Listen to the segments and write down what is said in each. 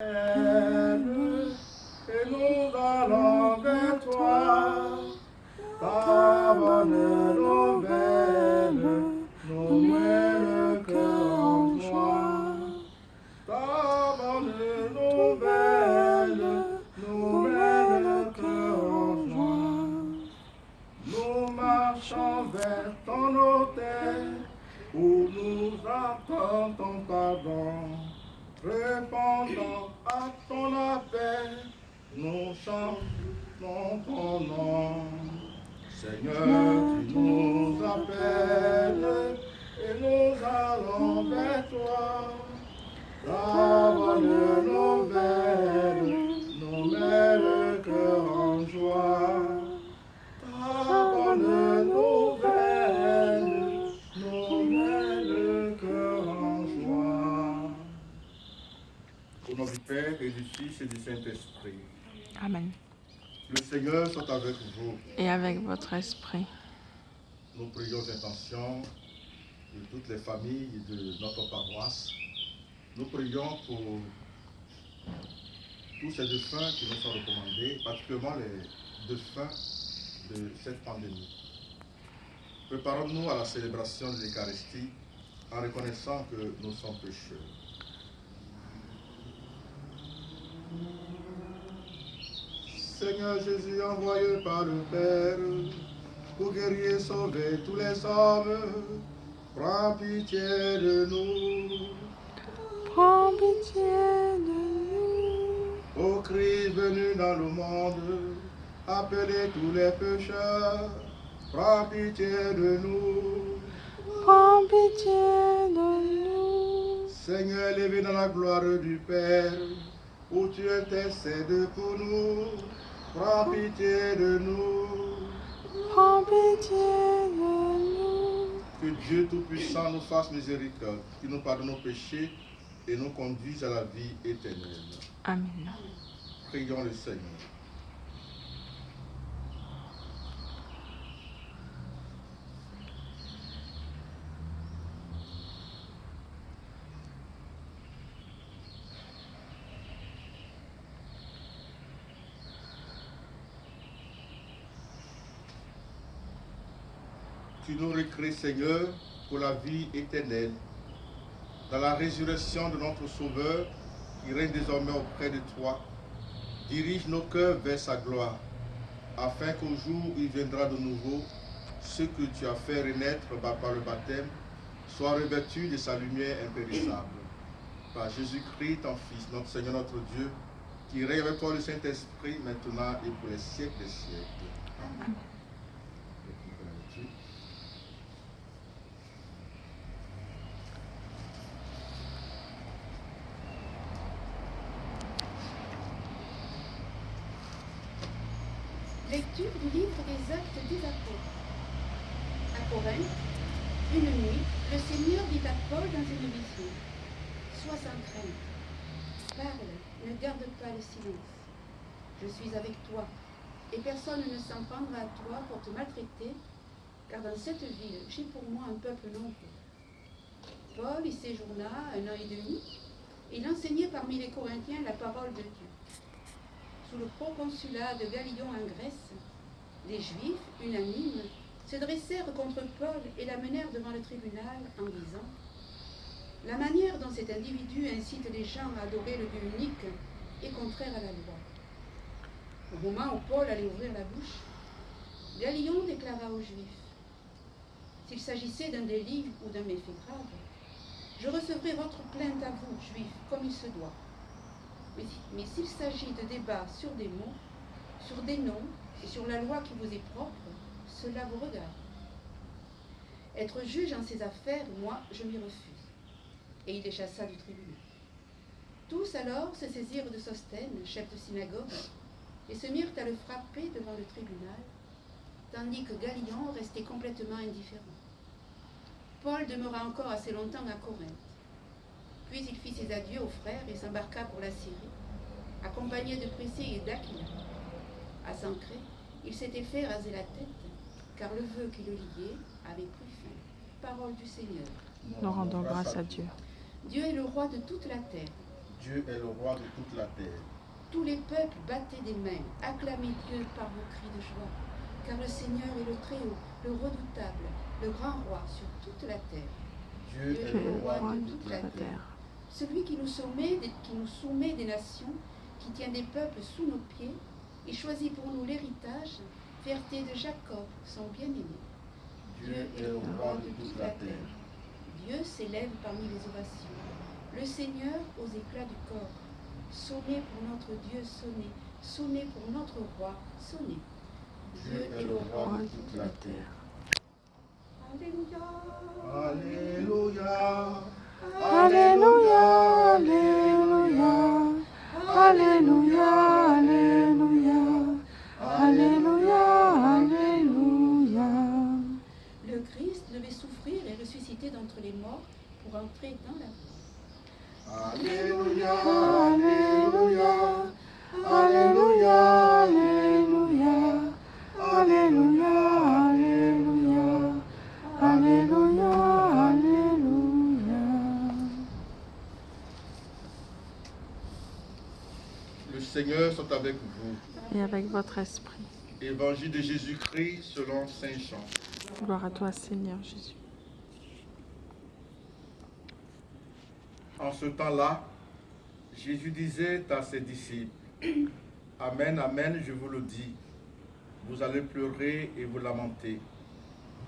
Et nous allons vers toi, ta bonne nouvelle, nous met le cœur en joie. Ta bonne nouvelle, nous met le cœur en joie. Nous marchons vers ton autel, où nous attendons ton pardon. Répondant à ton appel, nous chantons ton nom. Seigneur, tu nous appelles et nous allons vers toi. Ta bonne nouvelle nous met le cœur en joie. Ta bonne nouvelle nous met le cœur en joie. Au nom du Père et du Fils et du Saint-Esprit. Amen. Le Seigneur soit avec vous. Et avec votre esprit. Nous prions l'intention de toutes les familles de notre paroisse. Nous prions pour tous ces défunts qui nous sont recommandés, particulièrement les défunts de cette pandémie. Préparons-nous à la célébration de l'Eucharistie en reconnaissant que nous sommes pécheurs. Seigneur Jésus, envoyé par le Père, pour guérir et sauver tous les hommes, prends pitié de nous. Prends pitié de nous. Ô Christ venu dans le monde, appelez tous les pécheurs, prends pitié de nous. Prends pitié de nous. Seigneur, élevé dans la gloire du Père, où tu intercèdes pour nous, prends pitié de nous. Prends pitié de nous. Que Dieu Tout-Puissant nous fasse miséricorde, qu'il nous pardonne nos péchés et nous conduise à la vie éternelle. Amen. Prions le Seigneur. Tu nous recrées, Seigneur, pour la vie éternelle, dans la résurrection de notre Sauveur, qui règne désormais auprès de toi. Dirige nos cœurs vers sa gloire, afin qu'au jour où il viendra de nouveau, ceux que tu as fait renaître par le baptême soient revêtus de sa lumière impérissable. Par Jésus-Christ, ton Fils, notre Seigneur, notre Dieu, qui règne avec toi le Saint-Esprit, maintenant et pour les siècles des siècles. Amen. Lecture du livre des Actes des Apôtres. À Corinthe, une nuit, le Seigneur dit à Paul dans une vision: Sois sans crainte, parle, ne garde pas le silence. Je suis avec toi, et personne ne s'en prendra à toi pour te maltraiter, car dans cette ville, j'ai pour moi un peuple nombreux. Paul y séjourna 1 an et demi, et il enseignait parmi les Corinthiens la parole de Dieu. Sous le proconsulat de Galion en Grèce, les Juifs, unanimes, se dressèrent contre Paul et l'amenèrent devant le tribunal en disant: La manière dont cet individu incite les gens à adorer le Dieu unique est contraire à la loi. Au moment où Paul allait ouvrir la bouche, Galion déclara aux Juifs: S'il s'agissait d'un délit ou d'un méfait grave, je recevrai votre plainte à vous, Juifs, comme il se doit. Mais s'il s'agit de débats sur des mots, sur des noms et sur la loi qui vous est propre, cela vous regarde. Être juge en ces affaires, moi, je m'y refuse. Et il les chassa du tribunal. Tous alors se saisirent de Sosthène, chef de synagogue, et se mirent à le frapper devant le tribunal, tandis que Galion restait complètement indifférent. Paul demeura encore assez longtemps à Corinthe. Puis il fit ses adieux aux frères et s'embarqua pour la Syrie, accompagné de Priscille et d'Aquila. À Sancré, il s'était fait raser la tête, car le vœu qui le liait avait pris fin. Parole du Seigneur. Nous rendons grâce à Dieu. Dieu est le roi de toute la terre. Dieu est le roi de toute la terre. Tous les peuples, battez des mains, acclamez Dieu par vos cris de joie, car le Seigneur est le Très-Haut, le redoutable, le grand roi sur toute la terre. Dieu est le roi de toute la terre. Celui qui nous soumet des nations, qui tient des peuples sous nos pieds, et choisit pour nous l'héritage, fierté de Jacob, son bien-aimé. Dieu est le roi de toute la terre. Dieu s'élève parmi les ovations. Le Seigneur aux éclats du corps. Sonnez pour notre Dieu, sonnez. Sonnez pour notre roi, sonnez. Dieu est le roi de toute la terre. Alléluia. Alléluia. Alléluia, Alléluia, Alléluia, Alléluia, Alléluia, Alléluia. Le Christ devait souffrir et ressusciter d'entre les morts pour entrer dans la vie. Alléluia. Alléluia, Alléluia, Alléluia, Alléluia, Alléluia, Alléluia, Alléluia. Le Seigneur soit avec vous. Et avec votre esprit. Évangile de Jésus-Christ selon Saint Jean. Gloire à toi, Seigneur Jésus. En ce temps-là, Jésus disait à ses disciples, « Amen, amen, je vous le dis, vous allez pleurer et vous lamenter,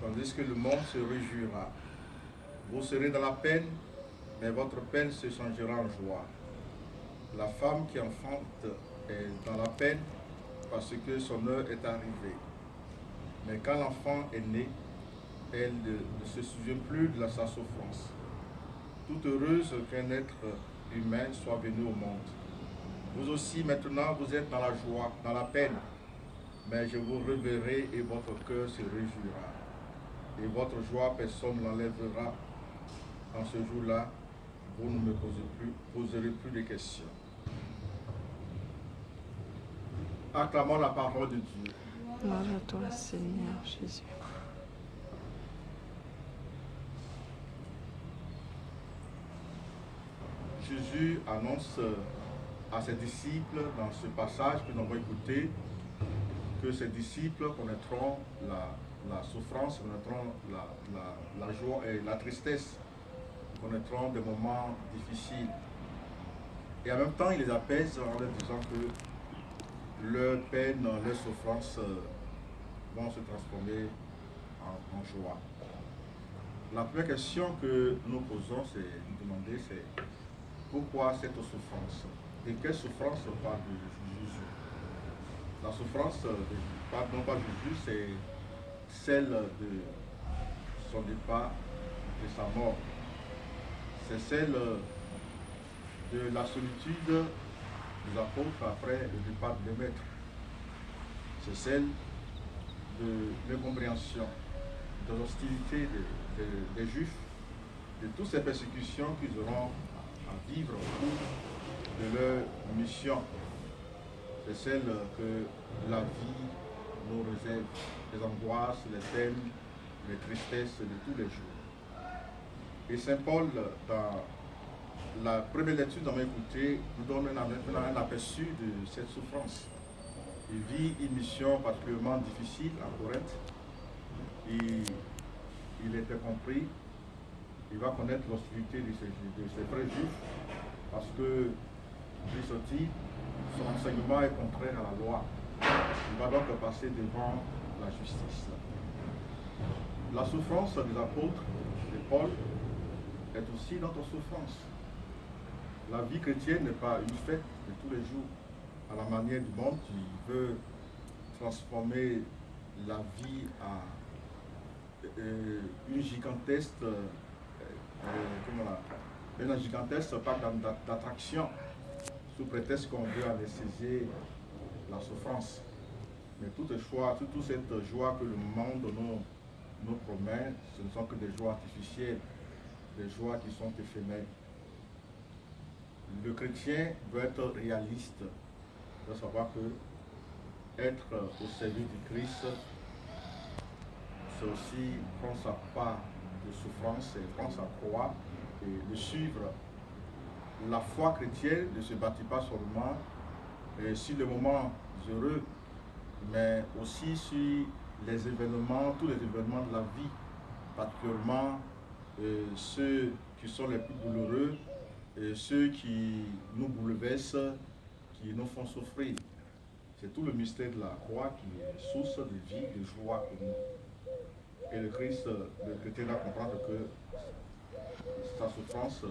tandis que le monde se réjouira. Vous serez dans la peine, mais votre peine se changera en joie. La femme qui enfante est dans la peine parce que son heure est arrivée. Mais quand l'enfant est né, elle ne se souvient plus de sa souffrance. Toute heureuse qu'un être humain soit venu au monde. Vous aussi maintenant vous êtes dans la joie, dans la peine, mais je vous reverrai et votre cœur se réjouira. Et votre joie, personne ne l'enlèvera. En ce jour-là, vous ne me poserez plus de questions. Acclamons la parole de Dieu. Gloire à toi, Seigneur Jésus. Jésus annonce à ses disciples dans ce passage que nous avons écouté que ses disciples connaîtront la souffrance, connaîtront la joie et la tristesse, connaîtront des moments difficiles. Et en même temps, il les apaise en leur disant que leurs peines, leurs souffrances vont se transformer en joie. La première question que nous posons, c'est de demander, c'est pourquoi cette souffrance? Et quelle souffrance parle de Jésus? La souffrance, non pas Jésus, c'est celle de son départ, de sa mort. C'est celle de la solitude des apôtres après le départ des maîtres. C'est celle de l'incompréhension, de l'hostilité des Juifs, de toutes ces persécutions qu'ils auront à vivre au cours de leur mission. C'est celle que la vie nous réserve, les angoisses, les peines, les tristesses de tous les jours. Et Saint Paul, dans la première lecture dont on a écouté, nous donne un aperçu de cette souffrance. Il vit une mission particulièrement difficile à Corinthe. Il était compris. Il va connaître l'hostilité de ses frères juifs parce que, lui sorti, son enseignement est contraire à la loi. Il va donc passer devant la justice. La souffrance des apôtres, de Paul, est aussi notre souffrance. La vie chrétienne n'est pas une fête de tous les jours, à la manière du monde qui veut transformer la vie en une gigantesque parc d'attraction, sous prétexte qu'on veut anesthésier la souffrance. Mais toute cette joie que le monde nous promet, ce ne sont que des joies artificielles, des joies qui sont éphémères. Le chrétien doit être réaliste, doit savoir que être au service du Christ, c'est aussi prendre sa part de souffrance et prendre sa croix et le suivre la foi chrétienne ne se bâtit pas seulement sur les moments heureux, mais aussi sur les événements, tous les événements de la vie, particulièrement ceux qui sont les plus douloureux, ceux qui nous bouleversent, qui nous font souffrir. C'est tout le mystère de la croix qui est source de vie, de joie pour nous. Et le Christ, le chrétien doit comprendre que sa souffrance,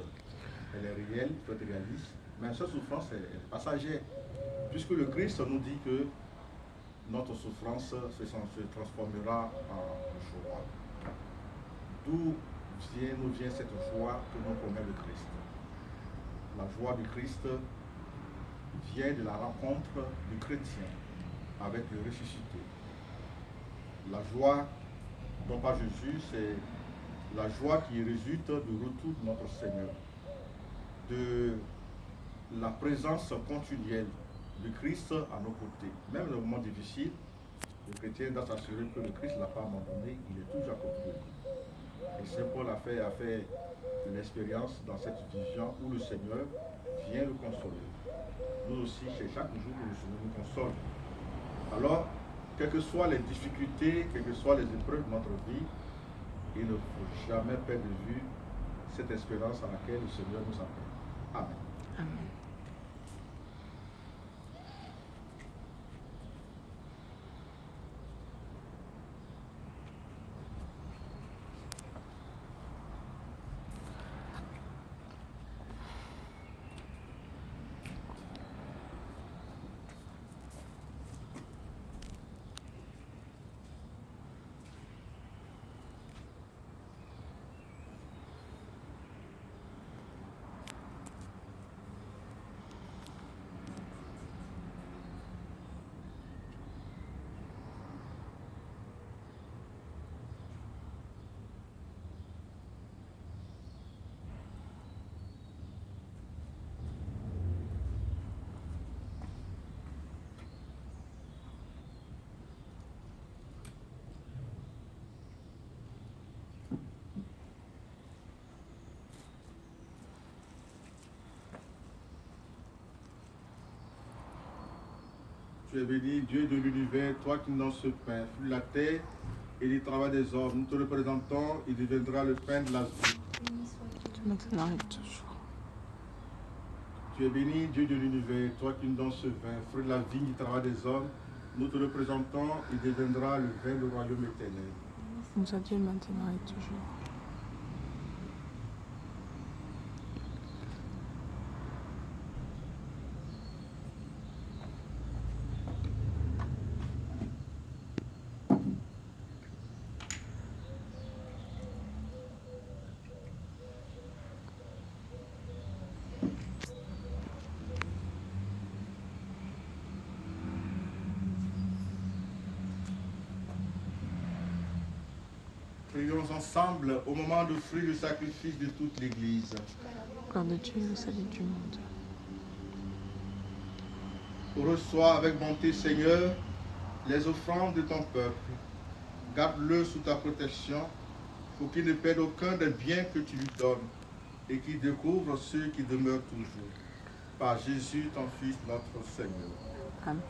elle est réelle, il faut être réaliste, mais sa souffrance est passagère, puisque le Christ nous dit que notre souffrance se transformera en joie. D'où nous vient cette joie que nous promet le Christ? La joie du Christ vient de la rencontre du chrétien avec le ressuscité. La joie dont parle Jésus, c'est la joie qui résulte du retour de notre Seigneur, de la présence continuelle du Christ à nos côtés. Même dans les moments difficiles, le chrétien doit s'assurer que le Christ ne l'a pas abandonné, il est toujours à côté de lui. Et Saint Paul a fait l'expérience dans cette vision où le Seigneur vient le consoler. Nous aussi, c'est chaque jour que le Seigneur nous console. Alors, quelles que soient les difficultés, quelles que soient les épreuves de notre vie, il ne faut jamais perdre de vue cette espérance à laquelle le Seigneur nous appelle. Amen. Amen. Tu es béni, Dieu de l'univers, toi qui nous donnes ce pain, fruit de la terre et du travail des hommes. Nous te représentons, il deviendra le pain de la vie. Tu maintenant et toujours. Tu es béni, Dieu de l'univers, toi qui nous donnes ce vin, fruit de la vie, du travail des hommes. Nous te représentons, il deviendra le vin du royaume éternel. Nous à Dieu maintenant et toujours. Prions ensemble au moment d'offrir le sacrifice de toute l'Église. Gloire de Dieu, le salut du monde. Reçois avec bonté, Seigneur, les offrandes de ton peuple. Garde-le sous ta protection pour qu'il ne perde aucun des biens que tu lui donnes et qu'il découvre ceux qui demeurent toujours. Par Jésus, ton Fils, notre Seigneur. Amen.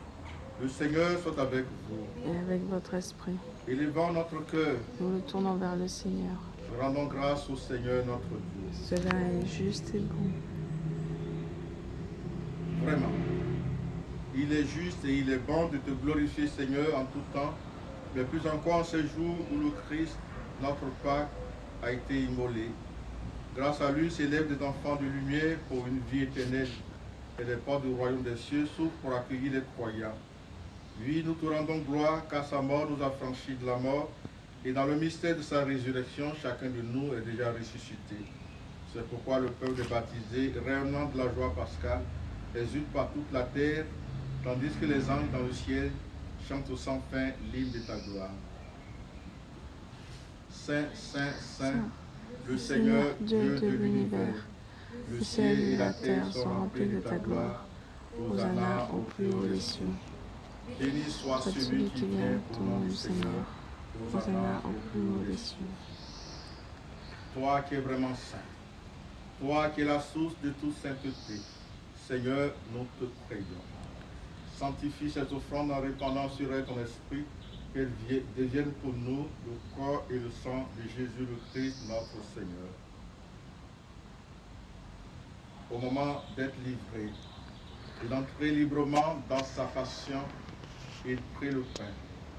Le Seigneur soit avec vous. Et avec votre esprit, Élevons notre cœur. nous le tournons vers le Seigneur. Rendons grâce au Seigneur notre Dieu. Cela est juste et bon. Vraiment. Il est juste et il est bon de te glorifier, Seigneur, en tout temps, mais plus encore en ces jours où le Christ, notre Pâque, a été immolé. Grâce à lui s'élèvent des enfants de lumière pour une vie éternelle, et les portes du royaume des cieux s'ouvrent pour accueillir les croyants. Oui, nous te rendons gloire, car sa mort nous a franchis de la mort, et dans le mystère de sa résurrection, chacun de nous est déjà ressuscité. C'est pourquoi le peuple est baptisé, rayonnant de la joie pascale, exulte par toute la terre, tandis que les anges dans le ciel chantent sans fin l'hymne de ta gloire. Saint, Saint, Saint, le Seigneur, Dieu de l'univers, le ciel et la terre sont remplis de ta gloire. Hosanna au plus haut des cieux. Béni soit celui qui vient au nom du Seigneur. Hosanna au plus haut des cieux. Toi qui es vraiment saint, Toi qui es la source de toute sainteté, Seigneur, nous te prions. Sanctifie cette offrande en répandant sur elle ton esprit, qu'elle devienne pour nous le corps et le sang de Jésus le Christ, notre Seigneur. Au moment d'être livré et d'entrer librement dans sa passion, il prit le pain,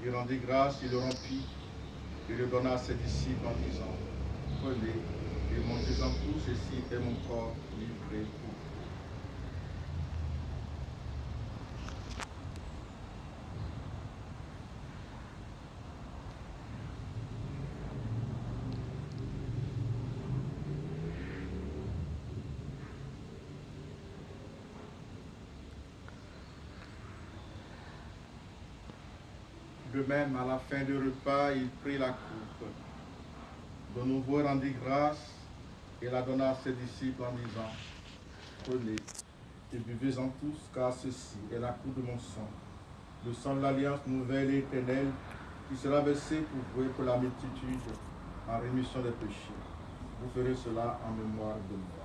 il rendit grâce, il le rompit, et le donna à ses disciples en disant, prenez et mangez-en tous, ceci est mon corps livré pour vous. De même, à la fin du repas, il prit la coupe. De nouveau, il rendit grâce et la donna à ses disciples en disant, prenez et buvez-en tous, car ceci est la coupe de mon sang, le sang de l'alliance nouvelle et éternelle, qui sera versé pour vous et pour la multitude en rémission des péchés. Vous ferez cela en mémoire de moi.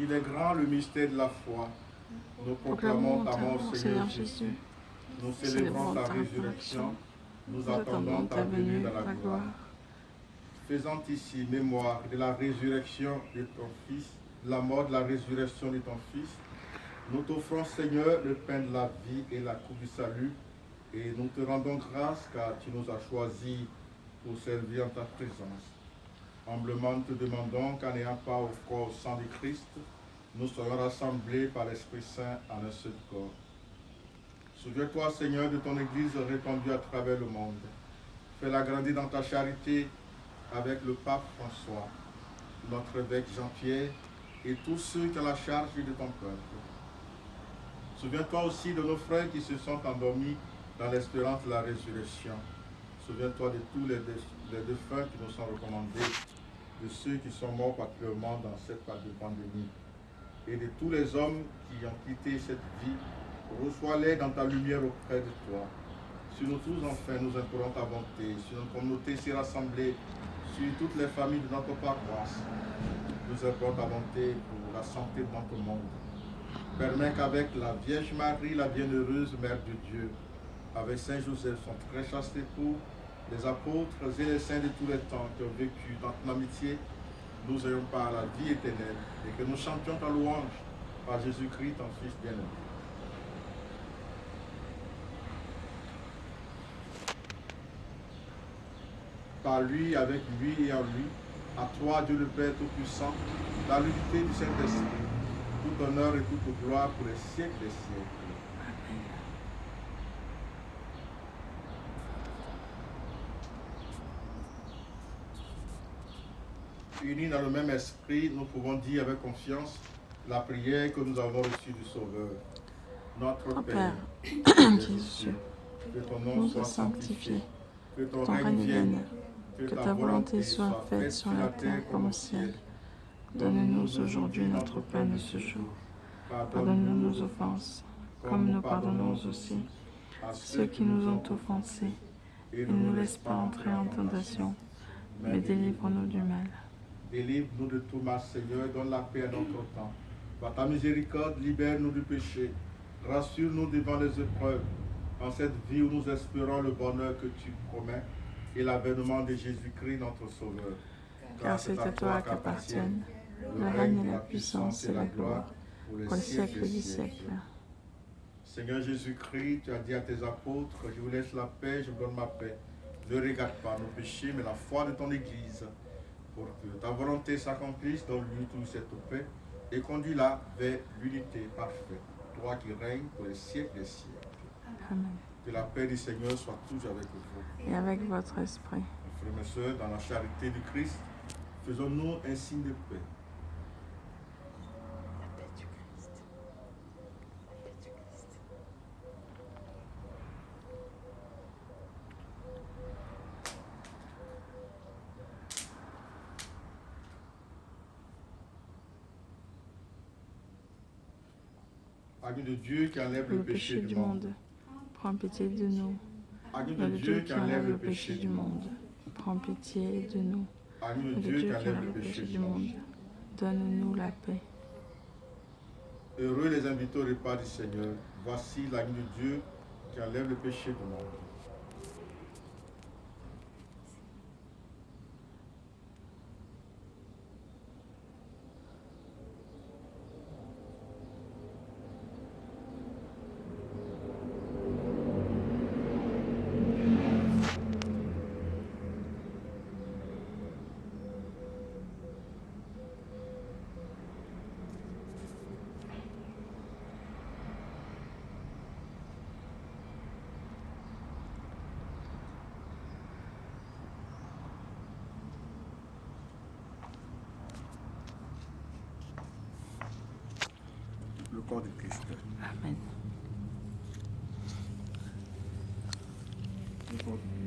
Il est grand le mystère de la foi. Nous proclamons ta mort, Seigneur Jésus. Nous célébrons ta résurrection. Nous attendons ta venue dans la gloire. Faisant ici mémoire de la résurrection de ton Fils, de la mort de la résurrection de ton Fils, nous t'offrons, Seigneur, le pain de la vie et la coupe du salut, et nous te rendons grâce car tu nous as choisis pour servir en ta présence. Humblement, nous te demandons qu'en n'ayant pas au corps au sang du Christ, nous soyons rassemblés par l'Esprit Saint en un seul corps. Souviens-toi, Seigneur, de ton Église répandue à travers le monde. Fais-la grandir dans ta charité avec le pape François, notre évêque Jean-Pierre et tous ceux qui ont la charge de ton peuple. Souviens-toi aussi de nos frères qui se sont endormis dans l'espérance de la résurrection. Souviens-toi de tous les défunts qui nous sont recommandés, de ceux qui sont morts particulièrement dans cette pandémie, et de tous les hommes qui ont quitté cette vie. Reçois-les dans ta lumière auprès de toi. Sur nous tous, enfin, nous implorons ta bonté, sur notre communauté si rassemblée, sur toutes les familles de notre paroisse. Nous implorons ta bonté pour la santé de notre monde. Permets qu'avec la Vierge Marie, la bienheureuse Mère de Dieu, avec Saint Joseph, son très chaste époux, les apôtres et les saints de tous les temps qui ont vécu dans ton amitié, nous ayons part à la vie éternelle et que nous chantions ta louange par Jésus-Christ, ton Fils bien-aimé. Par lui, avec lui et en lui, à toi, Dieu le Père Tout-Puissant, dans l'unité du Saint-Esprit, tout honneur et toute gloire pour les siècles des siècles. Unis dans le même esprit, nous pouvons dire avec confiance la prière que nous avons reçue du Sauveur. Notre Père, qui es aux cieux, que ton nom soit sanctifié, que ton règne vienne, que ta volonté soit faite sur la terre comme au ciel. Donne-nous aujourd'hui notre pain de ce jour. Pardonne-nous nos offenses, comme nous pardonnons aussi à ceux qui nous ont offensés. Et ne nous laisse pas entrer en tentation, mais délivre-nous du mal. Délivre-nous de tout mal, Seigneur, et donne la paix à notre temps. Par ta miséricorde, libère-nous du péché. Rassure-nous devant les épreuves, en cette vie où nous espérons le bonheur que tu promets et l'avènement de Jésus-Christ, notre Sauveur. Car c'est à toi qu'appartiennent le règne et la puissance et la gloire pour les siècles des siècles. Seigneur Jésus-Christ, tu as dit à tes apôtres, je vous laisse la paix, je vous donne ma paix. Ne regarde pas nos péchés, mais la foi de ton Église, pour que ta volonté s'accomplisse dans lui toute cette paix, et conduis-la vers l'unité parfaite, toi qui règnes pour les siècles des siècles. Amen. Que la paix du Seigneur soit toujours avec vous. Et avec votre esprit. Frères et sœurs, dans la charité du Christ, faisons-nous un signe de paix. Agneau de Dieu qui enlève le péché du monde, prends pitié de nous. Agneau Agneau de Dieu qui enlève le péché du monde. prends pitié de nous. Agneau de Agneau de Dieu Dieu qui qui enlève enlève le le péché péché du du monde. monde, donne-nous la paix. Heureux les invités au repas du Seigneur. Voici l'agneau de Dieu qui enlève le péché du monde. Le corps de Christ. Amen. Le corps de Christ.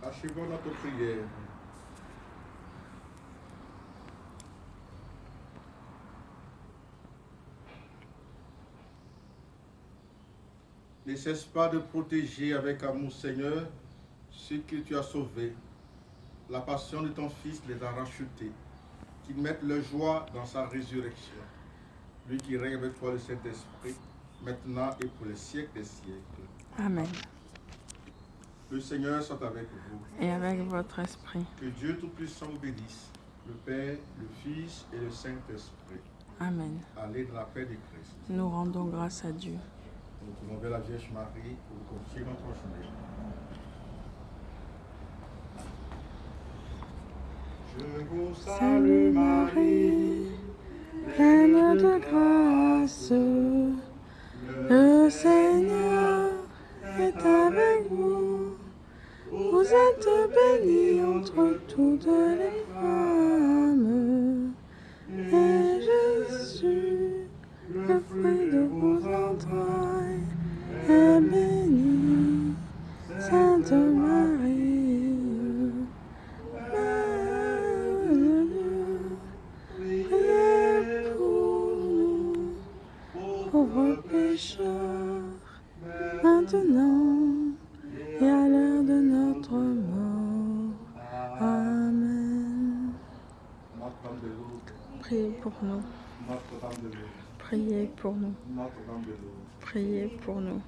Achevons notre prière. Ne cesse pas de protéger avec amour, Seigneur, ceux que tu as sauvés. La passion de ton Fils les a rachetés, qu'ils mettent leur joie dans sa résurrection. Lui qui règne avec toi le Saint-Esprit, maintenant et pour les siècles des siècles. Amen. Le Seigneur soit avec vous. Et avec votre esprit. Que Dieu Tout-Puissant vous bénisse, le Père, le Fils et le Saint-Esprit. Amen. Allez dans la paix de Christ. Nous rendons grâce à Dieu. Nous pouvons vers la Vierge Marie pour confier notre journée. Je vous Salut Marie, pleine de grâce, le Seigneur est avec vous. Vous êtes bénie entre toutes les femmes, et Jésus, le fruit de vos entrailles, est béni. Sainte Marie, Mère de Dieu, priez pour nous, pauvres pécheurs, maintenant et à l'heure de notre mort. Amen. Notre-Dame de Lourdes, Priez pour nous. Notre-Dame de Lourdes, Priez pour nous. Notre-Dame de Lourdes, Priez pour nous.